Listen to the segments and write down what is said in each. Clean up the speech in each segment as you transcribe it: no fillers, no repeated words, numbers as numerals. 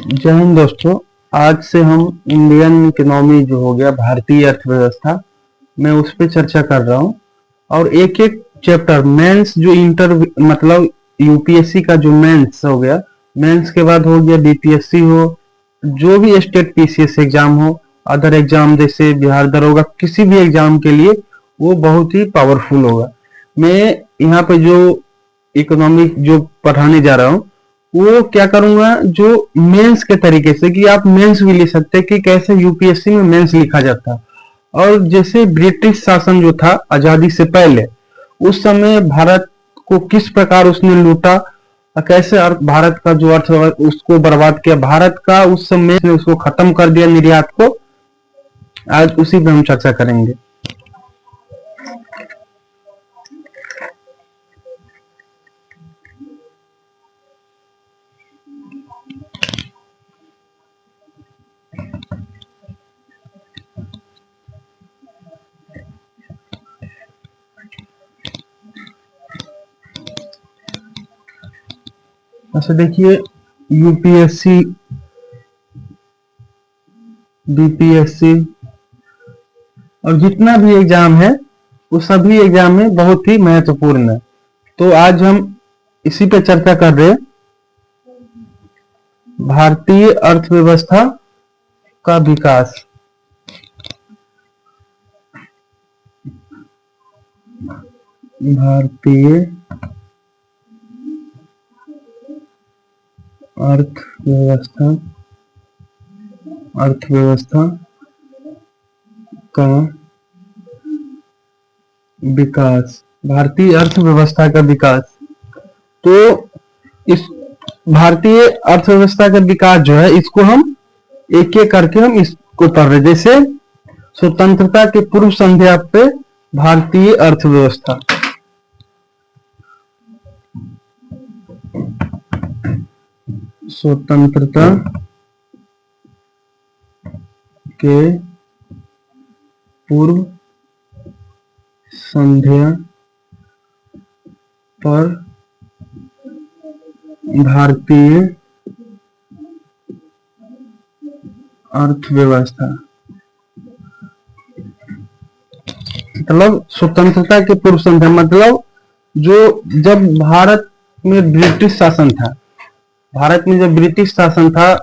जय हिंद दोस्तों। आज से हम इंडियन इकोनॉमी जो हो गया, भारतीय अर्थव्यवस्था, मैं उस पे चर्चा कर रहा हूँ। और एक एक चैप्टर मेंस जो इंटर मतलब यूपीएससी का जो मेंस हो गया, मेंस के बाद हो गया बीपीएससी हो, जो भी स्टेट पीसीएस एग्जाम हो, अदर एग्जाम जैसे बिहार दरोगा, किसी भी एग्जाम के लिए वो बहुत ही पावरफुल होगा। मैं यहाँ पे जो इकोनॉमिक जो पढ़ाने जा रहा हूँ वो क्या करूंगा, जो मेंस के तरीके से, कि आप मेंस भी लिख सकते हैं कि कैसे यूपीएससी में मेंस लिखा जाता। और जैसे ब्रिटिश शासन जो था आजादी से पहले, उस समय भारत को किस प्रकार उसने लूटा, कैसे भारत का जो अर्थव्यवस्था उसको बर्बाद किया, भारत का उस समय ने उसको खत्म कर दिया, निर्यात को। आज उसी पे हम चर्चा करेंगे। अच्छा देखिए, यूपीएससी, बीपीएससी और जितना भी एग्जाम है वो सभी एग्जाम में बहुत ही महत्वपूर्ण है। तो आज हम इसी पे चर्चा कर रहे हैं, भारतीय अर्थव्यवस्था का विकास। भारतीय अर्थव्यवस्था का विकास, भारतीय अर्थव्यवस्था का विकास। तो इस भारतीय अर्थव्यवस्था का विकास जो है, इसको हम एक एक करके हम इसको पढ़ रहे। जैसे स्वतंत्रता के पूर्व संध्या पे भारतीय अर्थव्यवस्था, स्वतंत्रता के पूर्व संध्या पर भारतीय अर्थव्यवस्था, मतलब स्वतंत्रता के पूर्व संध्या मतलब जो जब भारत में ब्रिटिश शासन था, भारत में जब ब्रिटिश शासन था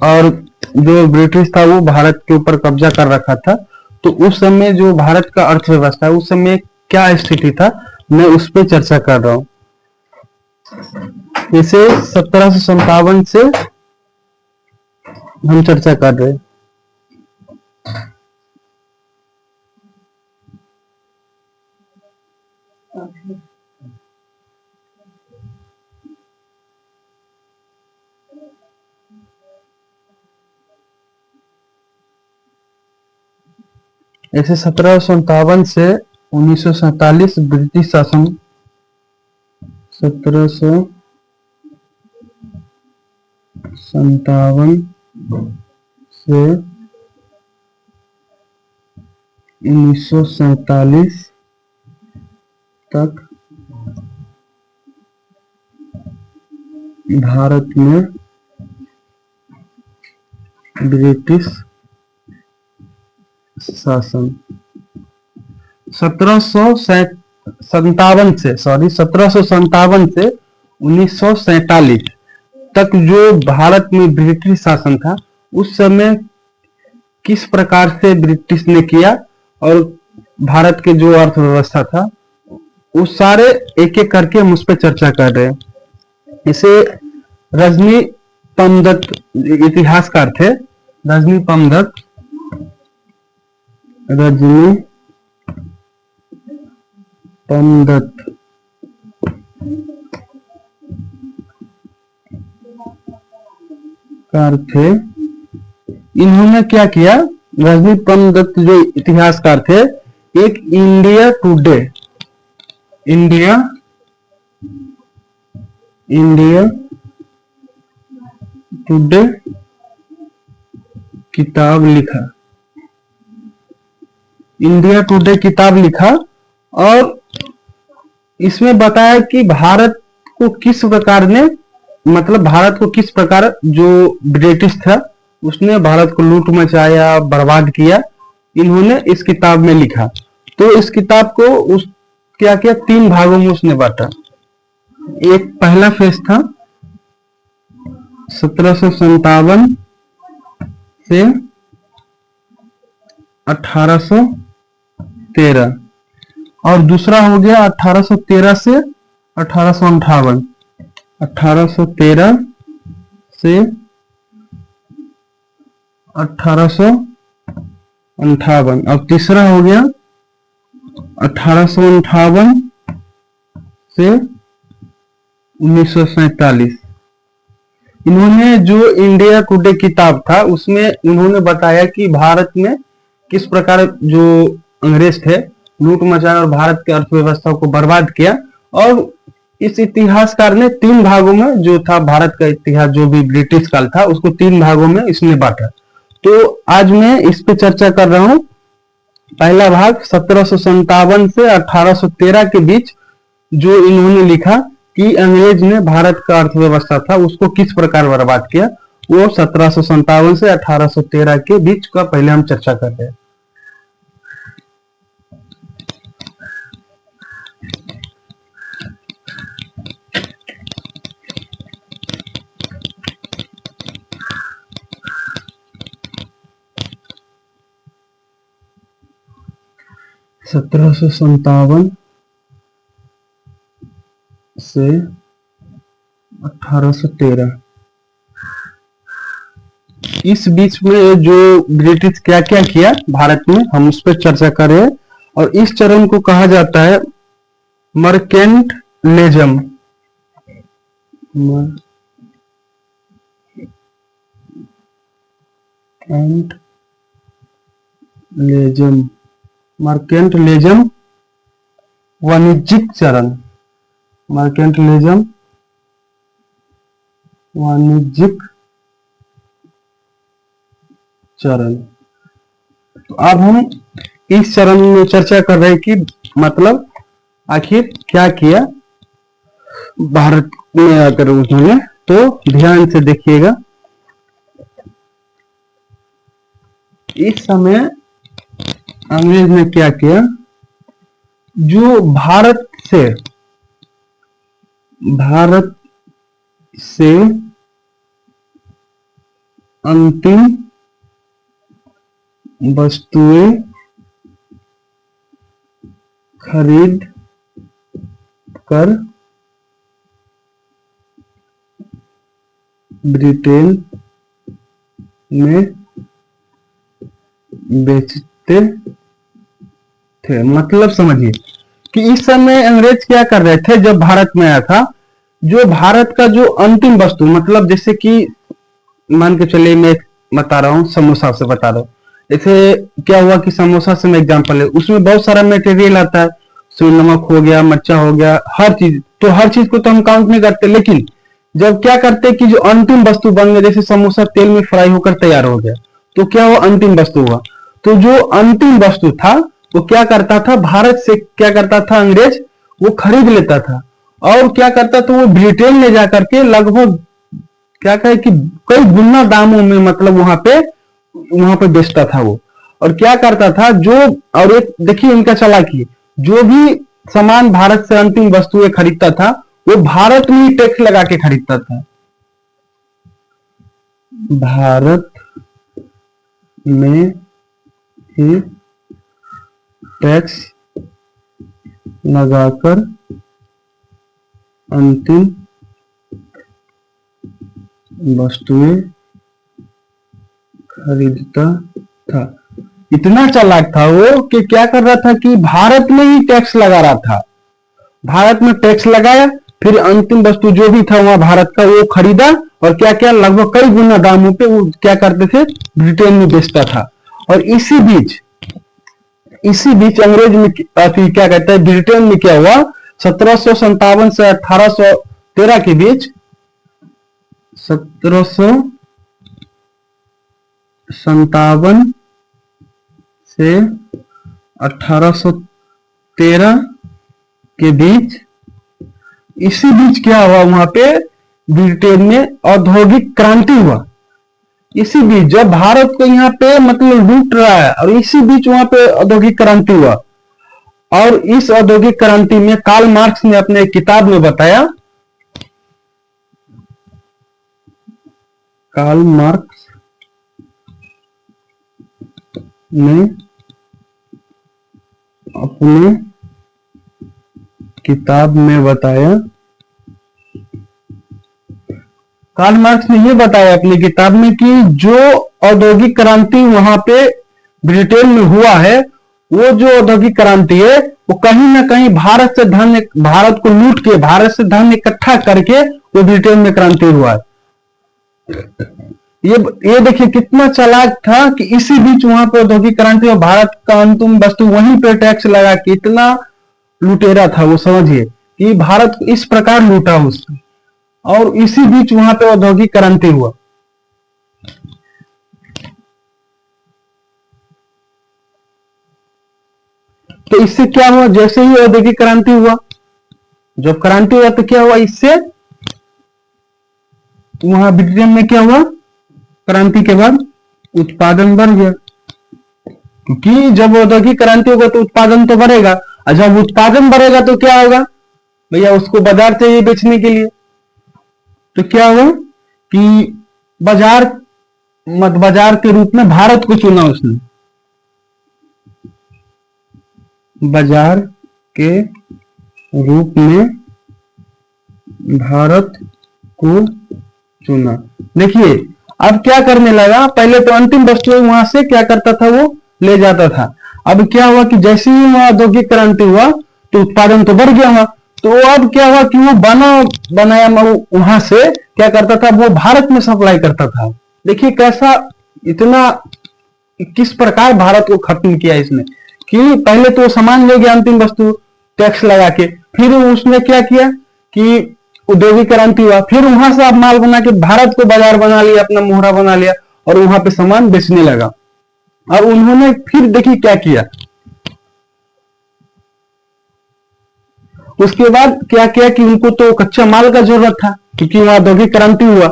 और जो ब्रिटिश था वो भारत के ऊपर कब्जा कर रखा था, तो उस समय जो भारत का अर्थव्यवस्था, उस समय क्या स्थिति था, मैं उस पर चर्चा कर रहा हूँ। जैसे 1757 से हम चर्चा कर रहे हैं। ऐसे 1757 से 1947 ब्रिटिश शासन, 1757 से 1947 तक भारत में ब्रिटिश शासन। 1757 से 1947 तक जो भारत में ब्रिटिश शासन था, उस समय किस प्रकार से ब्रिटिश ने किया और भारत के जो अर्थव्यवस्था था, उस सारे एक एक करके हम उस पर चर्चा कर रहे हैं। इसे रजनी पमदत्त इतिहासकार थे, रजनी पमदत्त कार थे। इन्होंने क्या किया, रजनी पमदत्त जो इतिहासकार थे, एक इंडिया टुडे किताब लिखा, इंडिया टुडे किताब लिखा और इसमें बताया कि भारत को किस प्रकार ने मतलब भारत को किस प्रकार जो ब्रिटिश था उसने भारत को लूट मचाया, बर्बाद किया, इन्होंने इस किताब में लिखा। तो इस किताब को उस क्या किया, 3 भागों में उसने बांटा। एक पहला फेज था 1757 से 1813, और दूसरा हो गया 1813 से 1858, 1813 से 1858, और तीसरा हो गया 1858 से 1947। इन्होंने जो इंडिया टुडे किताब था उसमें इन्होंने बताया कि भारत में किस प्रकार जो अंग्रेज थे लूट मचाया और भारत की अर्थव्यवस्था को बर्बाद किया। और इस इतिहासकार ने 3 भागों में जो था भारत का इतिहास, जो भी ब्रिटिश काल था उसको 3 भागों में इसने बांटा। तो आज मैं इस पे चर्चा कर रहा हूं। पहला भाग 1757 से 1813 के बीच जो इन्होंने लिखा कि अंग्रेज ने भारत का अर्थव्यवस्था था उसको किस प्रकार बर्बाद किया, वो 1757 से 1813 के बीच का पहले हम चर्चा कर रहे हैं। सत्रह सौ संतावन से 1813, इस बीच में जो ब्रिटिश क्या क्या किया भारत में हम उस पर चर्चा करें। और इस चरण को कहा जाता है मर्केंटलिज्म। मर्केंटलिज्म वाणिज्यिक चरण, मर्केंटलिज्म वाणिज्यिक चरण। तो अब हम इस चरण में चर्चा कर रहे हैं कि मतलब आखिर क्या किया भारत में आकर उन्होंने। तो ध्यान से देखिएगा, इस समय अंग्रेज ने क्या किया, जो भारत से अंतिम वस्तुएं खरीद कर ब्रिटेन में बेचते थे। मतलब समझिए कि इस समय अंग्रेज क्या कर रहे थे जब भारत में आया था, जो भारत का जो अंतिम वस्तु, मतलब जैसे कि मान के चलिए मैं बता रहा हूँ, समोसा से बता रहा हूँ। जैसे क्या हुआ कि समोसा से मैं एग्जांपल है, उसमें बहुत सारा मटेरियल आता है, उसमें नमक हो गया, मिर्चा हो गया, हर चीज। तो हर चीज को तो हम काउंट नहीं करते, लेकिन जब क्या करते कि जो अंतिम वस्तु बन गया, जैसे समोसा तेल में फ्राई होकर तैयार हो गया, तो क्या हुआ, अंतिम वस्तु हुआ। तो जो अंतिम वस्तु था वो क्या करता था, भारत से क्या करता था अंग्रेज, वो खरीद लेता था और क्या करता था, वो ब्रिटेन ले जाकर के लगभग क्या कहे कि कई गुना दामों में, मतलब वहां पे बेचता था वो। और क्या करता था जो, और एक देखिए इनका चालाकी, जो भी सामान भारत से अंतिम वस्तुएं खरीदता था वो भारत में ही टैक्स लगा के खरीदता था। भारत में ही टैक्स लगाकर अंतिम वस्तुएं खरीदता था। इतना चालाक था वो कि क्या कर रहा था कि भारत में ही टैक्स लगा रहा था। भारत में टैक्स लगाया, फिर अंतिम वस्तु जो भी था वहां भारत का वो खरीदा, और क्या क्या लगभग कई गुना दामों पे वो क्या करते थे, ब्रिटेन में बेचता था। और इसी बीच अंग्रेज में क्या कहते हैं, ब्रिटेन में क्या हुआ, 1757 से 1813 के बीच, 1757 से 1813 के बीच, इसी बीच क्या हुआ वहां पे ब्रिटेन में औद्योगिक क्रांति हुआ। इसी बीच जब भारत को यहाँ पे मतलब लूट रहा है और इसी बीच वहां पे औद्योगिक क्रांति हुआ। और इस औद्योगिक क्रांति में कार्ल मार्क्स ने अपने किताब में बताया, कार्ल मार्क्स ने अपने किताब में बताया, कार्ल मार्क्स ने यह बताया अपनी किताब में कि जो औद्योगिक क्रांति वहां पे ब्रिटेन में हुआ है, वो जो औद्योगिक क्रांति है वो कहीं ना कहीं भारत को लूट के भारत से धन इकट्ठा करके वो ब्रिटेन में क्रांति हुआ है। ये देखिए कितना चालाक था कि इसी बीच वहां पे औद्योगिक क्रांति और भारत का अंतिम वस्तु वहीं पे टैक्स लगा के इतना लुटेरा था वो, समझिए कि भारत को इस प्रकार लूटा उसने, और इसी बीच वहां पे औद्योगिक क्रांति हुआ। तो इससे क्या हुआ, जैसे ही औद्योगिक क्रांति हुआ, जब क्रांति हुआ तो क्या हुआ, इससे वहां ब्रिटेन में क्या हुआ, क्रांति के बाद उत्पादन बढ़ गया। क्योंकि जब औद्योगिक क्रांति होगा तो उत्पादन तो बढ़ेगा, और जब उत्पादन बढ़ेगा तो क्या होगा भैया, उसको बाजार चाहिए बेचने के लिए। तो क्या हुआ कि बाजार के रूप में भारत को चुना उसने, बाजार के रूप में भारत को चुना। देखिए अब क्या करने लगा, पहले तो अंतिम वस्तुएं वहां से क्या करता था, वो ले जाता था। अब क्या हुआ कि जैसे ही वहां औद्योगिक क्रांति हुआ तो उत्पादन तो बढ़ गया वहां, तो अब क्या हुआ कि वो बनाया वहां से क्या करता था, वो भारत में सप्लाई करता था। देखिए कैसा, इतना किस प्रकार भारत को खत्म किया इसने, कि पहले तो सामान ले गया अंतिम वस्तु टैक्स लगा के, फिर उसने क्या किया कि औद्योगिक क्रांति हुआ, फिर वहां से आप माल बना के भारत को बाजार बना लिया, अपना मोहरा बना लिया और वहां पे सामान बेचने लगा। और उन्होंने फिर देखिए क्या किया, उसके बाद क्या किया कि उनको तो कच्चा माल का जरूरत था क्योंकि वहां औद्योगिक क्रांति हुआ।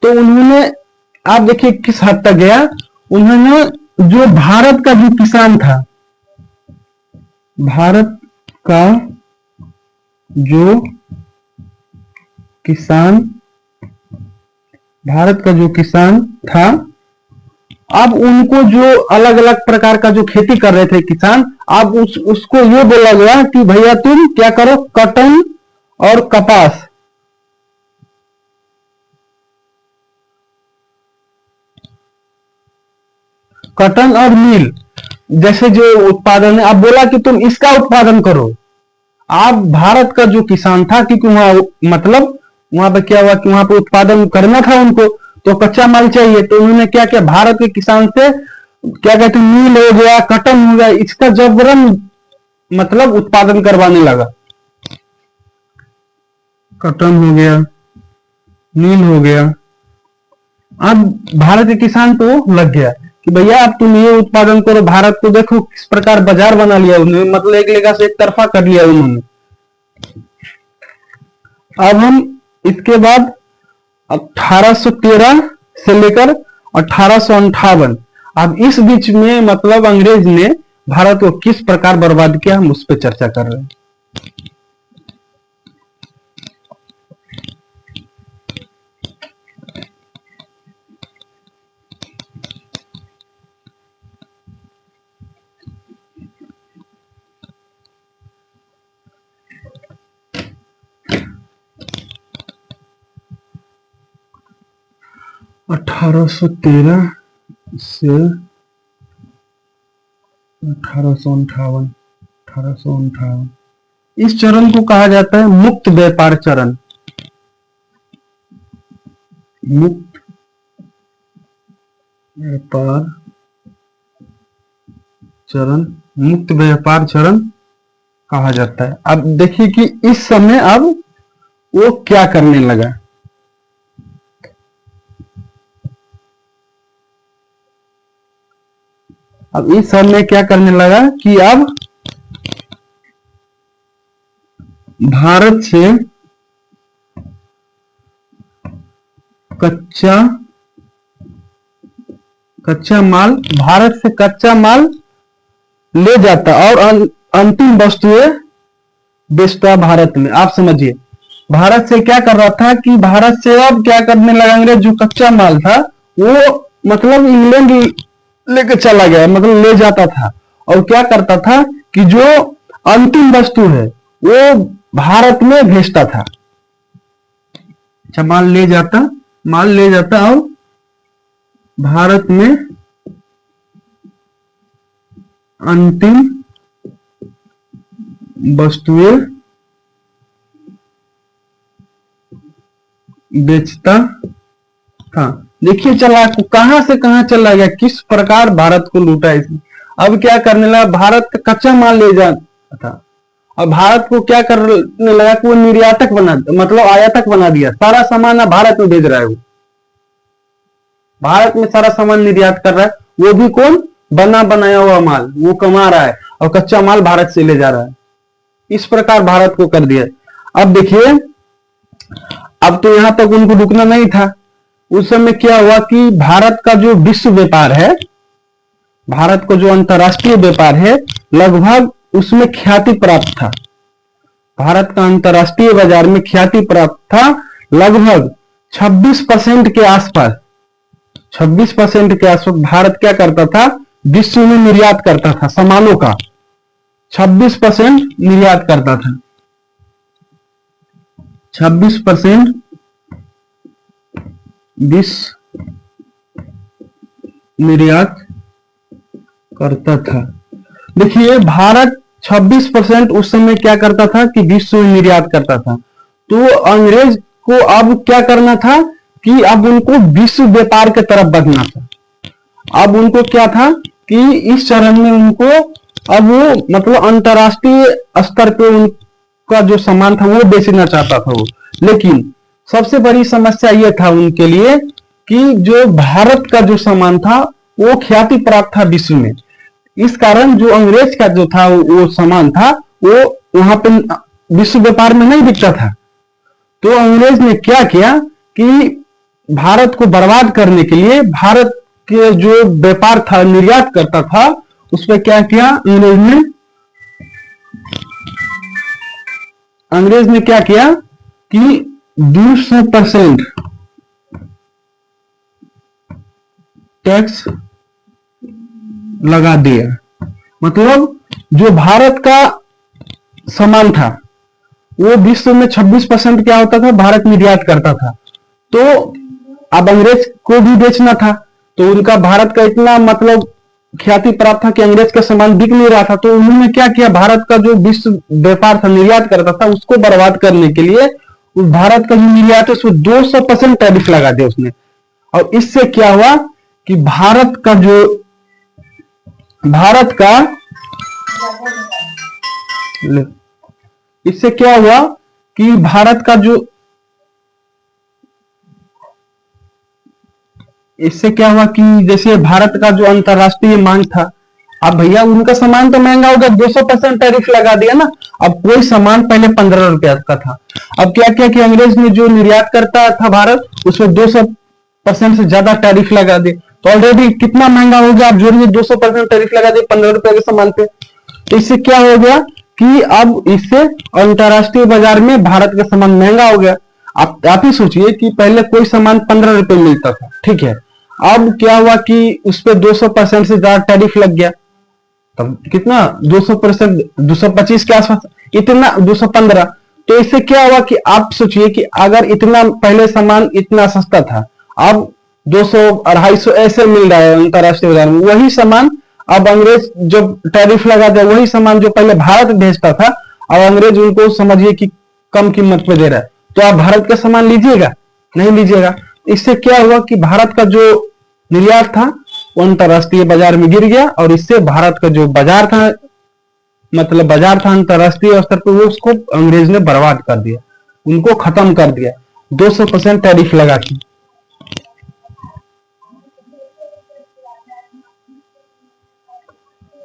तो उन्होंने, आप देखिए किस हद तक गया, उन्होंने जो भारत का जो किसान था, भारत का जो किसान था, अब उनको जो अलग अलग प्रकार का जो खेती कर रहे थे किसान, अब उसको ये बोला गया कि भैया तुम क्या करो, कॉटन और कपास, कॉटन और मील जैसे जो उत्पादन है, अब बोला कि तुम इसका उत्पादन करो। आप भारत का जो किसान था, क्योंकि वहां मतलब वहां पे क्या हुआ कि वहां पे उत्पादन करना था उनको, तो कच्चा माल चाहिए, तो उन्होंने क्या किया, भारत के किसान से क्या कहते हैं, मील हो गया, कॉटन हो गया, इसका जबरन मतलब उत्पादन करवाने लगा। कॉटन हो गया, मील हो गया। अब भारत के किसान तो लग गया कि भैया अब तुम ये उत्पादन करो, भारत को देखो किस प्रकार बाजार बना लिया उन्होंने, मतलब एक लेगा से एक तरफा कर लिया उन्होंने। अब हम इसके बाद 1813 से लेकर 1858, अब इस बीच में मतलब अंग्रेज ने भारत को किस प्रकार बर्बाद किया, हम उस पर चर्चा कर रहे हैं। अठारह सौ 1858 इस चरण को कहा जाता है मुक्त व्यापार चरण। मुक्त व्यापार चरण, मुक्त व्यापार चरण कहा जाता है। अब देखिए कि इस समय अब वो क्या करने लगा, अब इस समय क्या करने लगा कि अब भारत से कच्चा माल, भारत से कच्चा माल ले जाता और अंतिम वस्तुएं बेचता भारत में। आप समझिए, भारत से क्या कर रहा था कि भारत से अब क्या करने लगा, अंग्रेज जो कच्चा माल था वो मतलब इंग्लैंड लेके चला गया, मतलब ले जाता था, और क्या करता था कि जो अंतिम वस्तु है वो भारत में भेजता था। अच्छा, माल ले जाता और भारत में अंतिम वस्तुएं बेचता था। देखिए चला कहां से कहां चला गया, किस प्रकार भारत को लूटा इसने। अब क्या करने लगा, भारत का कच्चा माल ले जाता था, अब भारत को क्या करने लगा कि वो निर्यातक बना, मतलब आयातक बना दिया। सारा सामान अब भारत में भेज रहा है, वो भारत में सारा सामान निर्यात कर रहा है, वो भी कौन, बना बनाया हुआ माल, वो कमा रहा है और कच्चा माल भारत से ले जा रहा है। इस प्रकार भारत को कर दिया। अब देखिए, अब तो यहां तक उनको रुकना नहीं था। उस समय क्या हुआ कि भारत का जो विश्व व्यापार है, भारत को जो अंतरराष्ट्रीय व्यापार है, लगभग उसमें ख्याति प्राप्त था। भारत का अंतरराष्ट्रीय बाजार में ख्याति प्राप्त था, लगभग 26% के आसपास। 26% के आसपास भारत क्या करता था, विश्व में निर्यात करता था सामानों का, 26% निर्यात करता था। 26% विश्व निर्यात करता था। देखिए, भारत 26% उस समय क्या करता था कि विश्व में निर्यात करता था। तो अंग्रेज को अब क्या करना था कि अब उनको विश्व व्यापार की तरफ बढ़ना था। अब उनको क्या था कि इस चरण में उनको अब वो मतलब अंतरराष्ट्रीय स्तर पे उनका जो सामान था वो बेचना चाहता था वो। लेकिन सबसे बड़ी समस्या ये था उनके लिए कि जो भारत का जो सामान था वो ख्याति प्राप्त था विश्व में। इस कारण जो अंग्रेज का जो था वो सामान था वो वहां पे विश्व व्यापार में नहीं बिकता था। तो अंग्रेज ने क्या किया कि भारत को बर्बाद करने के लिए, भारत के जो व्यापार था, निर्यात करता था, उस पर क्या किया अंग्रेज ने क्या किया कि 200% टैक्स लगा दिया। मतलब जो भारत का सामान था वो विश्व में 26% क्या होता था, भारत निर्यात करता था। तो अब अंग्रेज को भी बेचना था, तो उनका भारत का इतना मतलब ख्याति प्राप्त था कि अंग्रेज का सामान बिक नहीं रहा था। तो उन्होंने क्या किया, भारत का जो विश्व व्यापार था, निर्यात करता था, उसको बर्बाद करने के लिए उस भारत का जो निर्यात है उसमें 200% टैरिफ लगा दिया उसने। और इससे क्या हुआ कि भारत का इससे क्या हुआ कि भारत का जो इससे क्या हुआ कि जैसे भारत का जो अंतरराष्ट्रीय मांग था, अब भैया उनका सामान तो महंगा होगा, 200% टैरिफ लगा दिया ना। अब कोई सामान पहले 15 रुपया का था, अब क्या किया कि अंग्रेज ने जो निर्यात करता था भारत, उसमें 200% से ज्यादा टैरिफ लगा दिया। तो ऑलरेडी कितना महंगा हो गया, आप जोड़िए 200% टैरिफ लगा दिए 15 रुपए के सामान पे। तो इससे क्या हो गया कि अब इससे अंतरराष्ट्रीय बाजार में भारत का सामान महंगा हो गया। आप ही सोचिए कि पहले कोई सामान 15 रुपए मिलता था, ठीक है, अब क्या हुआ कि उस पर 200% से ज्यादा टैरिफ लग गया। तब कितना 200%, 225 के आसपास, इतना 215। तो इससे क्या हुआ कि आप सोचिए कि अगर इतना पहले सामान इतना सस्ता था, अब 200, 250 ऐसे मिल रहा है अंतरराष्ट्रीय बाजार में, वही सामान अब अंग्रेज जब टैरिफ लगा दिया, वही सामान जो पहले भारत भेजता था, अब अंग्रेज उनको समझिए कि कम कीमत पे दे रहा है। तो आप भारत का सामान लीजिएगा, नहीं लीजिएगा। इससे क्या हुआ कि भारत का जो निर्यात था वो अंतरराष्ट्रीय बाजार में गिर गया, और इससे भारत का जो बाजार था, मतलब बाजार था अंतरराष्ट्रीय स्तर पर, वो उसको अंग्रेज ने बर्बाद कर दिया, उनको खत्म कर दिया 200% टैरिफ लगा के।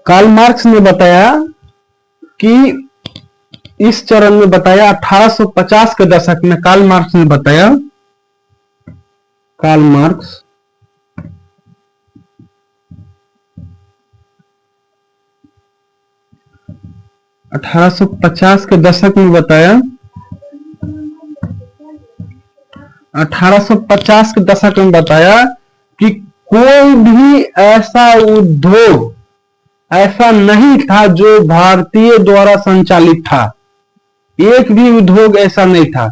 कार्ल मार्क्स ने बताया कि इस चरण में बताया 1850 के दशक में कार्ल मार्क्स ने बताया कार्ल मार्क्स 1850 के दशक में बताया, 1850 के दशक में बताया कि कोई भी ऐसा उद्योग ऐसा नहीं था जो भारतीय द्वारा संचालित था। एक भी उद्योग ऐसा नहीं था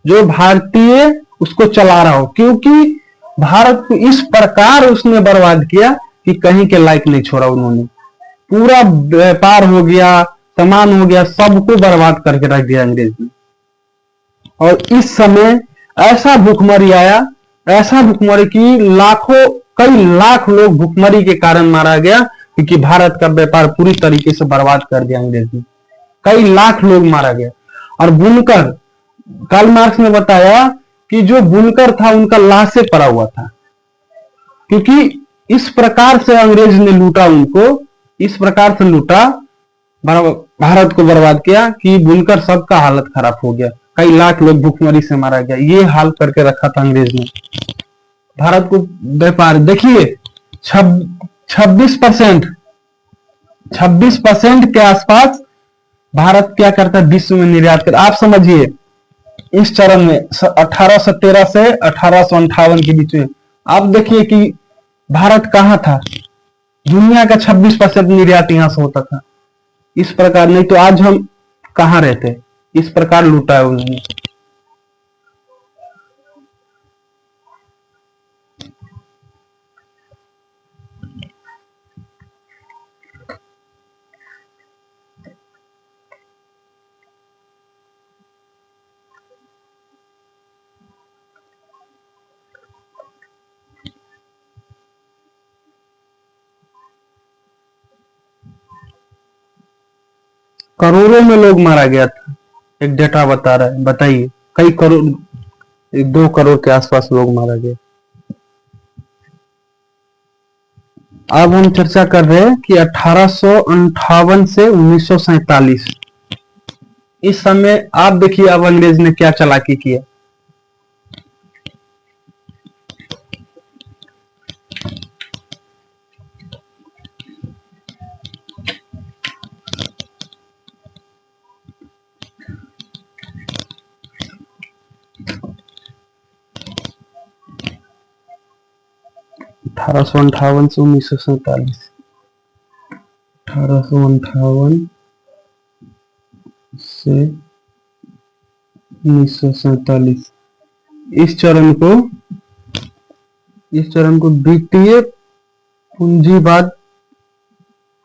जो भारतीय उसको चला रहा हो, क्योंकि भारत को इस प्रकार उसने बर्बाद किया कि कहीं के लायक नहीं छोड़ा उन्होंने। पूरा व्यापार हो गया, सामान हो गया, सबको बर्बाद करके रख दिया अंग्रेज ने। और इस समय ऐसा भूखमरी आया, ऐसा भूखमरी कि लाखों, कई लाख लोग भूखमरी के कारण मारा गया, क्योंकि भारत का व्यापार पूरी तरीके से बर्बाद कर दिया अंग्रेज ने। कई लाख लोग मारा गया। और बुनकर, कार्ल मार्क्स ने बताया कि जो बुनकर था उनका लाश से पड़ा हुआ था, क्योंकि इस प्रकार से अंग्रेज ने लूटा उनको, इस प्रकार से लूटा, भारत को बर्बाद किया कि बुनकर सबका हालत खराब हो गया। कई लाख लोग भूखमरी से मारा गया। ये हाल करके रखा था अंग्रेज ने भारत को। व्यापार देखिए, 26% के आसपास भारत क्या करता है, विश्व में निर्यात कर। आप समझिए इस चरण में 1813 से 1858 के बीच में आप देखिए कि भारत कहां था। दुनिया का 26% निर्यात यहां से होता था। इस प्रकार, नहीं तो आज हम कहां रहते। इस प्रकार लूटा है उन्होंने। करोड़ों में लोग मारा गया था, एक डेटा बता रहा है। बताइए, कई करोड़, 2 करोड़ के आसपास लोग मारा गया। अब हम चर्चा कर रहे हैं कि 1858 से 1947, इस समय आप देखिए अब अंग्रेज ने क्या चालाकी किया। अठारह सौ अंठावन से 1947, 1858 से 1947, इस चरण को द्वितीय पूंजीवाद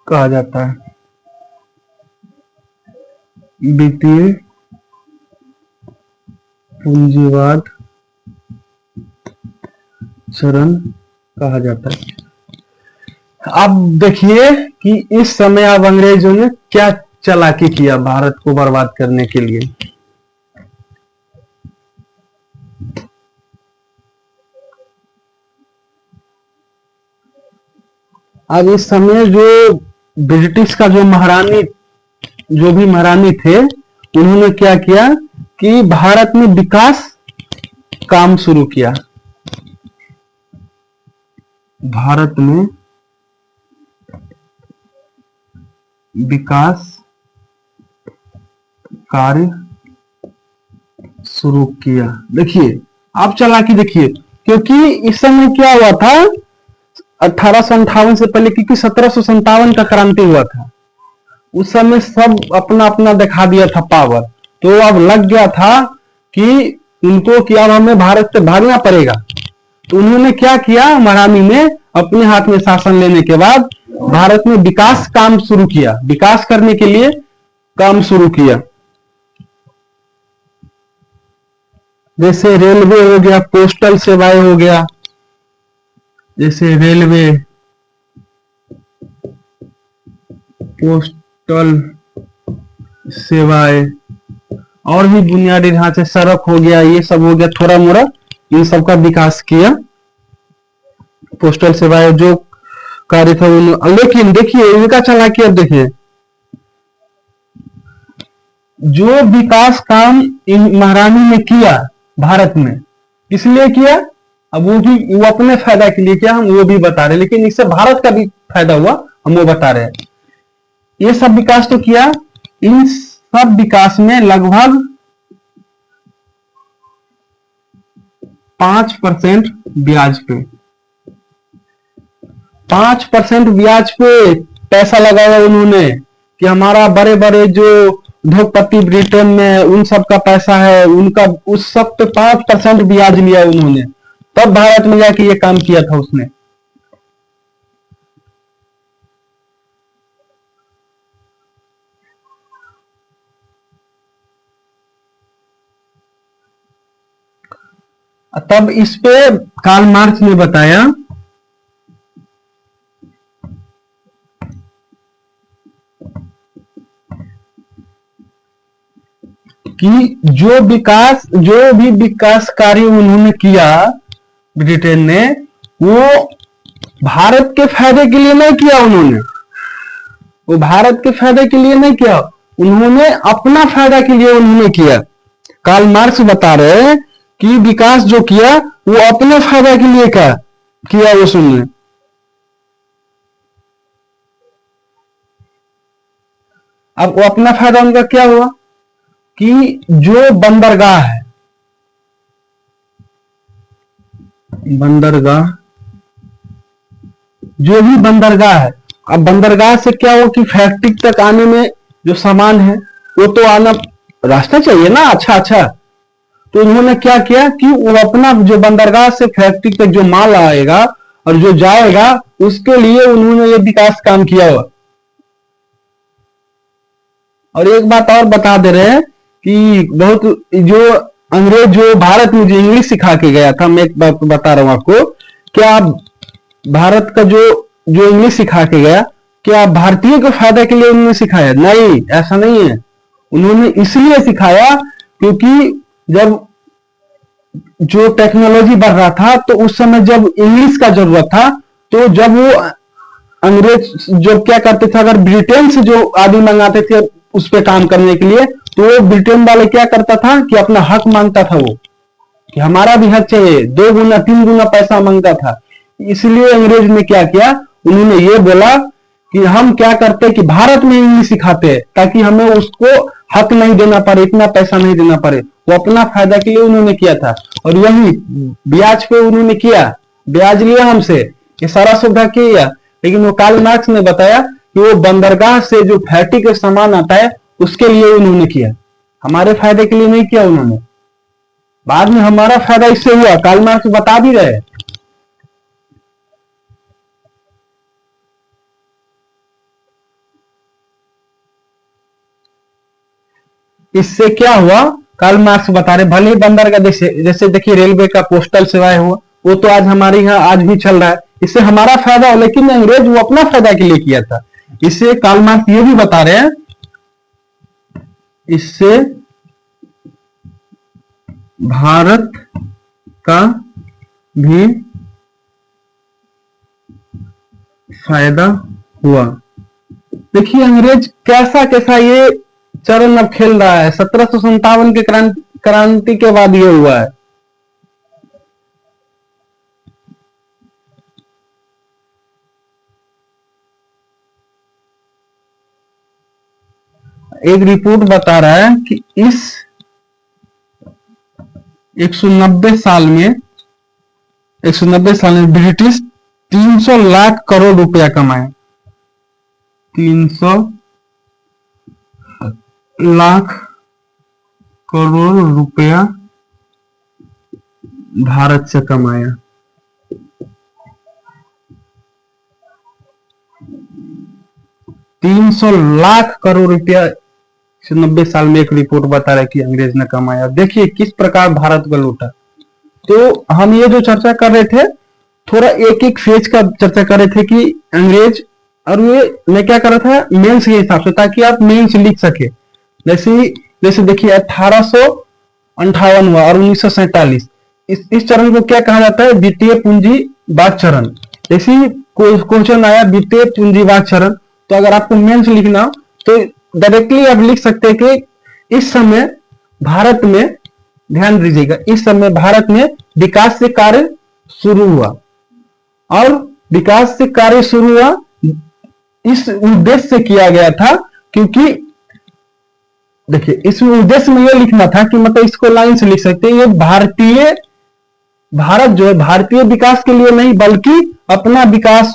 कहा जाता है। द्वितीय पूंजीवाद चरण कहा जाता है। अब देखिए कि इस समय अब अंग्रेजों ने क्या चालाकी किया भारत को बर्बाद करने के लिए। अब इस समय जो ब्रिटिश का जो भी महारानी थे, उन्होंने क्या किया कि भारत में विकास काम शुरू किया। भारत में विकास कार्य शुरू किया। देखिए, आप चालाकी देखिए, क्योंकि इस समय क्या हुआ था 1858 से पहले, क्योंकि 1757 का क्रांति हुआ था। उस समय सब अपना अपना दिखा दिया था पावर, तो अब लग गया था कि उनको कि अब हमें भारत से भागना पड़ेगा। तो उन्होंने क्या किया, महारानी ने अपने हाथ में शासन लेने के बाद भारत में विकास काम शुरू किया, विकास करने के लिए काम शुरू किया। जैसे रेलवे हो गया, पोस्टल सेवाएं हो गया, जैसे रेलवे, पोस्टल सेवाएं, और भी बुनियादी ढांचे, सड़क हो गया, ये सब हो गया, थोड़ा मोड़ा इन सब का विकास किया। पोस्टल सेवाएं जो कार्य था, लेकिन देखिए इनका चालाकी। अब देखिए, जो विकास काम इन महारानी ने किया भारत में, इसलिए किया अब वो अपने फायदा के लिए क्या हम वो भी बता रहे हैं, लेकिन इससे भारत का भी फायदा हुआ हम वो बता रहे हैं। ये सब विकास तो किया, इन सब विकास में लगभग 5% ब्याज पे 5% ब्याज पे पैसा लगाया उन्होंने, कि हमारा बड़े बड़े जो उद्योगपति ब्रिटेन में उन सब का पैसा है, उनका उस सब पे 5% ब्याज लिया उन्होंने, तब भारत में जाके ये काम किया था उसने। तब इस पे कार्ल मार्क्स ने बताया कि जो भी विकास कार्य उन्होंने किया ब्रिटेन ने, वो भारत के फायदे के लिए नहीं किया उन्होंने, वो भारत के फायदे के लिए नहीं किया, उन्होंने अपना फायदा के लिए उन्होंने किया। कार्ल मार्क्स बता रहे हैं कि विकास जो किया वो अपने फायदा के लिए किया वो सुनने। अब वो अपना फायदा उनका क्या हुआ कि जो बंदरगाह है, जो भी बंदरगाह है, अब बंदरगाह से क्या हुआ कि फैक्ट्री तक आने में जो सामान है वो तो आना रास्ता चाहिए ना अच्छा। तो उन्होंने क्या किया कि वो अपना जो बंदरगाह से फैक्ट्री तक जो माल आएगा और जो जाएगा उसके लिए उन्होंने ये विकास काम किया हुआ। और एक बात और बता दे रहे हैं कि बहुत जो अंग्रेज जो भारत में जो इंग्लिश सिखा के गया था, मैं एक बात बता रहा हूं आपको, क्या भारत का जो इंग्लिश सिखा के गया, क्या भारतीय के फायदे के लिए उन्होंने सिखाया? नहीं, ऐसा नहीं है। उन्होंने इसलिए सिखाया क्योंकि जब जो टेक्नोलॉजी बढ़ रहा था तो उस समय जब इंग्लिश का जरूरत था, तो जब वो अंग्रेज जो क्या करते थे, अगर ब्रिटेन से जो आदमी मंगाते थे उस पे काम करने के लिए, तो वो ब्रिटेन वाले क्या करता था कि अपना हक मांगता था, वो कि हमारा भी हक चाहिए, 2 गुना 3 गुना पैसा मांगता था। इसलिए अंग्रेज ने क्या किया, उन्होंने ये बोला कि हम क्या करते कि भारत में इंग्लिश सिखाते हैं ताकि हमें उसको हक नहीं देना पड़े, इतना पैसा नहीं देना पड़े। वो अपना फायदा के लिए उन्होंने किया था। और यही ब्याज पे उन्होंने किया, ब्याज लिया हमसे, ये सारा सुविधा किया। लेकिन वो कार्ल मार्क्स ने बताया कि वो बंदरगाह से जो फैक्ट्री का सामान आता है उसके लिए उन्होंने किया, हमारे फायदे के लिए नहीं किया उन्होंने। बाद में हमारा फायदा इससे हुआ, कार्ल मार्क्स बता भी रहे। इससे क्या हुआ, कार्ल मार्क्स बता रहे, भले ही बंदरगाह जैसे देखिए रेलवे का पोस्टल सेवाएं हुआ, वो तो आज हमारे यहाँ आज भी चल रहा है, इससे हमारा फायदा हो, लेकिन अंग्रेज वो अपना फायदा के लिए किया था। इससे कार्ल मार्क्स ये भी बता रहे हैं, इससे भारत का भी फायदा हुआ। देखिए अंग्रेज कैसा ये चरण अब खेल रहा है, 1757 के क्रांति के बाद ये हुआ है। एक रिपोर्ट बता रहा है कि इस 190 साल में ब्रिटिश 300 लाख करोड़ रुपया कमाए, 300 लाख करोड़ रुपया भारत से कमाया। $300 लाख करोड़ रुपया 90 साल में एक रिपोर्ट बता रहा है कि अंग्रेज ने कमाया। देखिए किस प्रकार भारत को लूटा। तो हम ये जो चर्चा कर रहे थे, थोड़ा एक एक फेज का चर्चा कर रहे थे कि अंग्रेज, और ये मैं क्या कर रहा था मेंस के हिसाब से, ताकि आप मेंस लिख सके। जैसे देखिए 1858 हुआ और 1947, इस चरण को क्या कहा जाता है, वित्तीय पूंजीवाद चरण। जैसे क्वेश्चन आया वित्तीय पूंजीवाद चरण, तो अगर आपको मेंस लिखना हो तो डायरेक्टली आप लिख सकते हैं कि इस समय भारत में, ध्यान दीजिएगा, इस समय भारत में विकास के कार्य शुरू हुआ और विकास से कार्य शुरू हुआ इस उद्देश्य से किया गया था, क्योंकि देखिए इस उद्देश्य में ये लिखना था कि मतलब इसको लाइन से लिख सकते हैं, ये भारत जो है भारतीय विकास के लिए नहीं बल्कि अपना विकास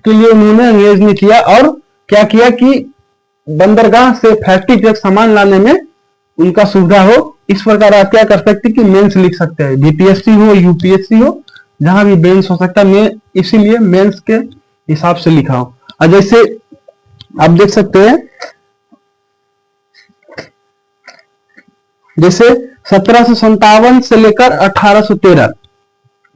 के लिए उन्होंने अंग्रेज ने किया, और क्या किया कि बंदरगाह से फैक्ट्री तक सामान लाने में उनका सुविधा हो। इस प्रकार आप क्या कर सकते हैं कि मेंस लिख सकते हैं, बीपीएससी हो यूपीएससी हो जहां भी मेंस हो सकता है, मैं इसीलिए मेंस के हिसाब से लिखा हूं। और जैसे आप देख सकते हैं जैसे 1757 से लेकर 1813,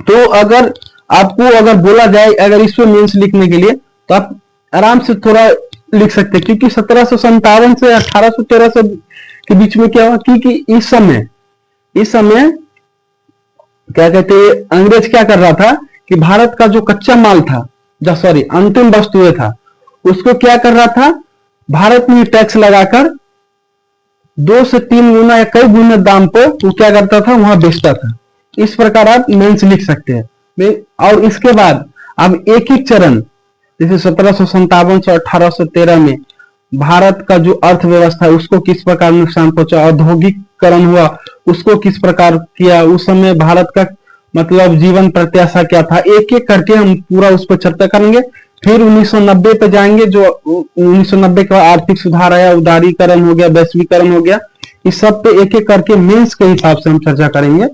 तो अगर आपको अगर बोला जाए अगर इसमें मेंस लिखने के लिए तो आप आराम से थोड़ा लिख सकते हैं, क्योंकि 1757 से 1813 से के बीच में क्या हुआ, क्योंकि इस समय क्या कहते हैं अंग्रेज क्या कर रहा था कि भारत का जो कच्चा माल था, सॉरी अंतिम वस्तुएं था, उसको क्या कर रहा था भारत में टैक्स लगाकर 2 से 3 गुना या कई गुना दाम पर वो क्या करता था वहां बेचता था। इस प्रकार आप मेंस लिख सकते हैं। और इसके बाद अब एक एक चरण, जैसे 1757 से 1813 में भारत का जो अर्थव्यवस्था है उसको किस प्रकार नुकसान पहुंचा, औद्योगिकरण हुआ उसको किस प्रकार किया, उस समय भारत का मतलब जीवन प्रत्याशा क्या था, एक एक करके हम पूरा उस पर चर्चा करेंगे। फिर 1990 पे जाएंगे, जो 1990 का आर्थिक सुधार आया, उदारीकरण हो गया, वैश्वीकरण हो गया, इस सब पे एक एक करके मेंस के हिसाब से हम चर्चा करेंगे।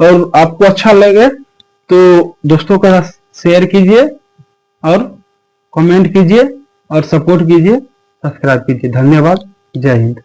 और आपको अच्छा लगे तो दोस्तों का शेयर कीजिए और कमेंट कीजिए और सपोर्ट कीजिए, सब्सक्राइब कीजिए। धन्यवाद, जय हिंद।